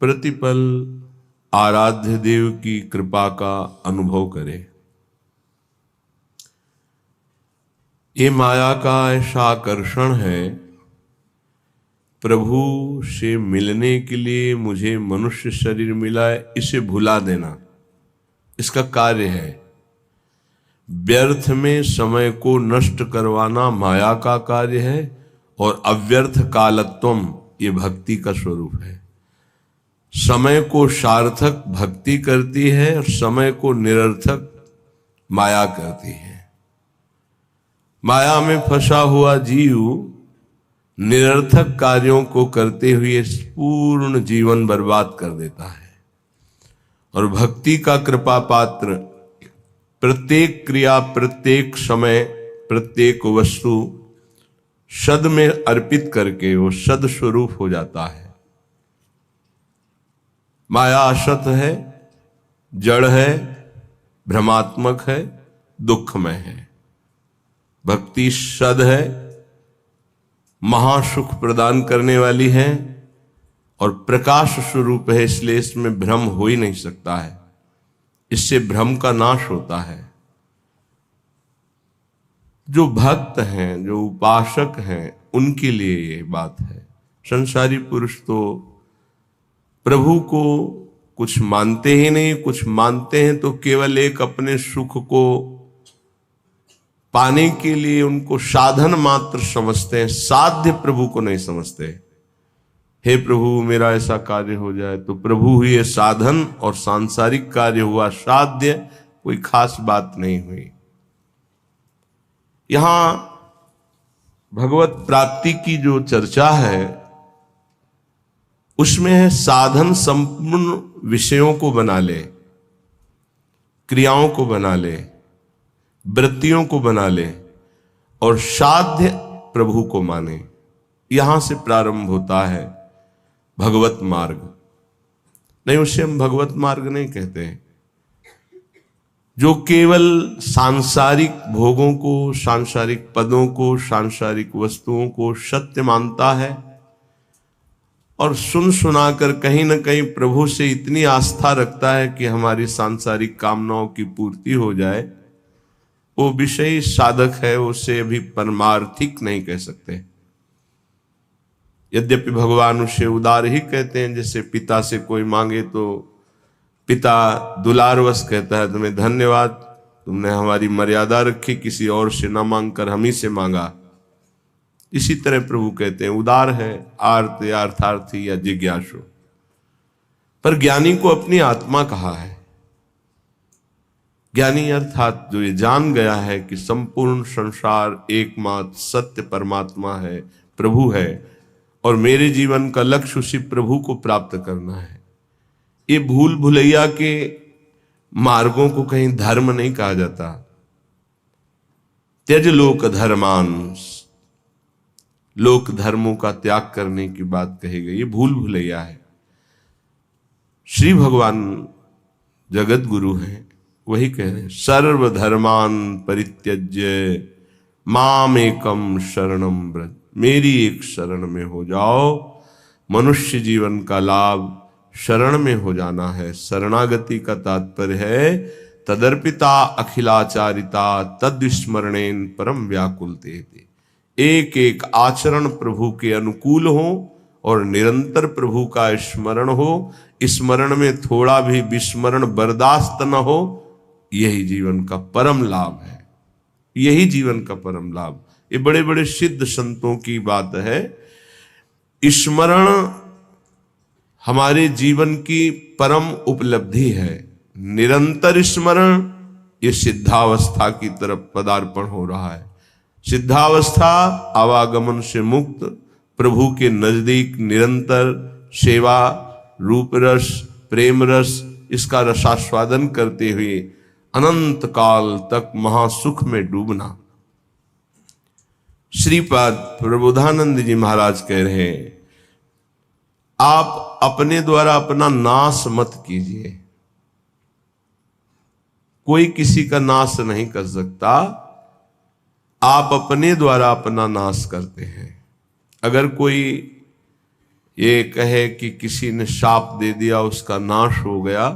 प्रतिपल आराध्य देव की कृपा का अनुभव करे। ये माया का ऐसा आकर्षण है, प्रभु से मिलने के लिए मुझे मनुष्य शरीर मिला है, इसे भुला देना इसका कार्य है। व्यर्थ में समय को नष्ट करवाना माया का कार्य है और अव्यर्थ कालत्वम ये भक्ति का स्वरूप है। समय को सार्थक भक्ति करती है और समय को निरर्थक माया करती है। माया में फंसा हुआ जीव निरर्थक कार्यों को करते हुए पूर्ण जीवन बर्बाद कर देता है और भक्ति का कृपा पात्र प्रत्येक क्रिया, प्रत्येक समय, प्रत्येक वस्तु सद में अर्पित करके वो सद स्वरूप हो जाता है। माया असत है, जड़ है, भ्रमात्मक है, दुखमय है। भक्ति सद है, महासुख प्रदान करने वाली है और प्रकाश स्वरूप है, इसलिए इसमें भ्रम हो ही नहीं सकता है। इससे भ्रम का नाश होता है। जो भक्त हैं, जो उपासक हैं, उनके लिए ये बात है। संसारी पुरुष तो प्रभु को कुछ मानते ही नहीं, कुछ मानते हैं तो केवल एक अपने सुख को पाने के लिए उनको साधन मात्र समझते हैं, साध्य प्रभु को नहीं समझते। हे प्रभु मेरा ऐसा कार्य हो जाए, तो प्रभु हुए साधन और सांसारिक कार्य हुआ साध्य, कोई खास बात नहीं हुई। यहां भगवत प्राप्ति की जो चर्चा है उसमें है साधन संपूर्ण विषयों को बना ले, क्रियाओं को बना ले, वृत्तियों को बना ले और साध्य प्रभु को माने। यहां से प्रारंभ होता है भगवत मार्ग। नहीं, उसे हम भगवत मार्ग नहीं कहते हैं। जो केवल सांसारिक भोगों को, सांसारिक पदों को, सांसारिक वस्तुओं को सत्य मानता है और सुन सुनाकर कहीं ना कहीं प्रभु से इतनी आस्था रखता है कि हमारी सांसारिक कामनाओं की पूर्ति हो जाए, वो विषयी साधक है, उसे अभी परमार्थिक नहीं कह सकते। यद्यपि भगवान उसे उदार ही कहते हैं। जैसे पिता से कोई मांगे तो पिता दुलारवश कहता है तुम्हें धन्यवाद, तुमने हमारी मर्यादा रखी, किसी और से ना मांगकर हम ही से मांगा। इसी तरह प्रभु कहते हैं उदार है, आर्त या अर्थार्थी या जिज्ञासु। पर ज्ञानी को अपनी आत्मा कहा है। ज्ञानी अर्थात जो ये जान गया है कि संपूर्ण संसार एकमात्र सत्य परमात्मा है, प्रभु है और मेरे जीवन का लक्ष्य उसी प्रभु को प्राप्त करना है। ये भूल भुलैया के मार्गों को कहीं धर्म नहीं कहा जाता। त्यज लोक धर्मान, लोक धर्मों का त्याग करने की बात कही गई, ये भूल भुलैया है। श्री भगवान जगत गुरु हैं, वही कह रहे हैं सर्वधर्मान परित्यज्य माम एकम शरणम व्रज। मेरी एक शरण में हो जाओ। मनुष्य जीवन का लाभ शरण में हो जाना है। शरणागति का तात्पर्य है तदर्पिता अखिलाचारिता तद्विस्मरणेन परम व्याकुलते। एक एक आचरण प्रभु के अनुकूल हो और निरंतर प्रभु का स्मरण हो। स्मरण में थोड़ा भी विस्मरण बर्दाश्त न हो, यही जीवन का परम लाभ है। यही जीवन का परम लाभ। ये बड़े बड़े सिद्ध संतों की बात है। स्मरण हमारे जीवन की परम उपलब्धि है। निरंतर स्मरण ये सिद्धावस्था की तरफ पदार्पण हो रहा है। सिद्धावस्था आवागमन से मुक्त, प्रभु के नजदीक निरंतर सेवा, रूप रस, प्रेम रस, इसका रसास्वादन करते हुए अनंत काल तक महासुख में डूबना। श्रीपाद प्रबोधानंद जी महाराज कह रहे हैं आप अपने द्वारा अपना नाश मत कीजिए। कोई किसी का नाश नहीं कर सकता, आप अपने द्वारा अपना नाश करते हैं। अगर कोई ये कहे कि किसी ने शाप दे दिया, उसका नाश हो गया,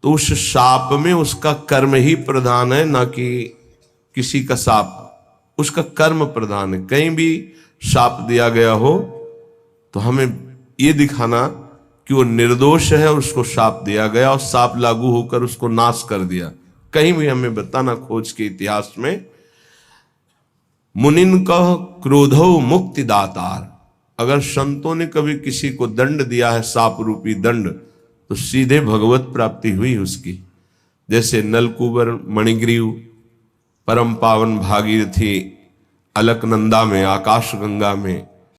तो उस शाप में उसका कर्म ही प्रधान है, ना कि किसी का शाप। उसका कर्म प्रधान है। कहीं भी शाप दिया गया हो तो हमें ये दिखाना कि वो निर्दोष है और उसको शाप दिया गया और शाप लागू होकर उसको नाश कर दिया। कहीं भी हमें बताना खोज के इतिहास में। मुनिन का क्रोधो मुक्ति दातार, अगर संतों ने कभी किसी को दंड दिया है, शाप रूपी दंड, तो सीधे भगवत प्राप्ति हुई उसकी। जैसे नलकुबर मणिग्रीव परम पावन भागीरथी अलकनंदा में, आकाश गंगा में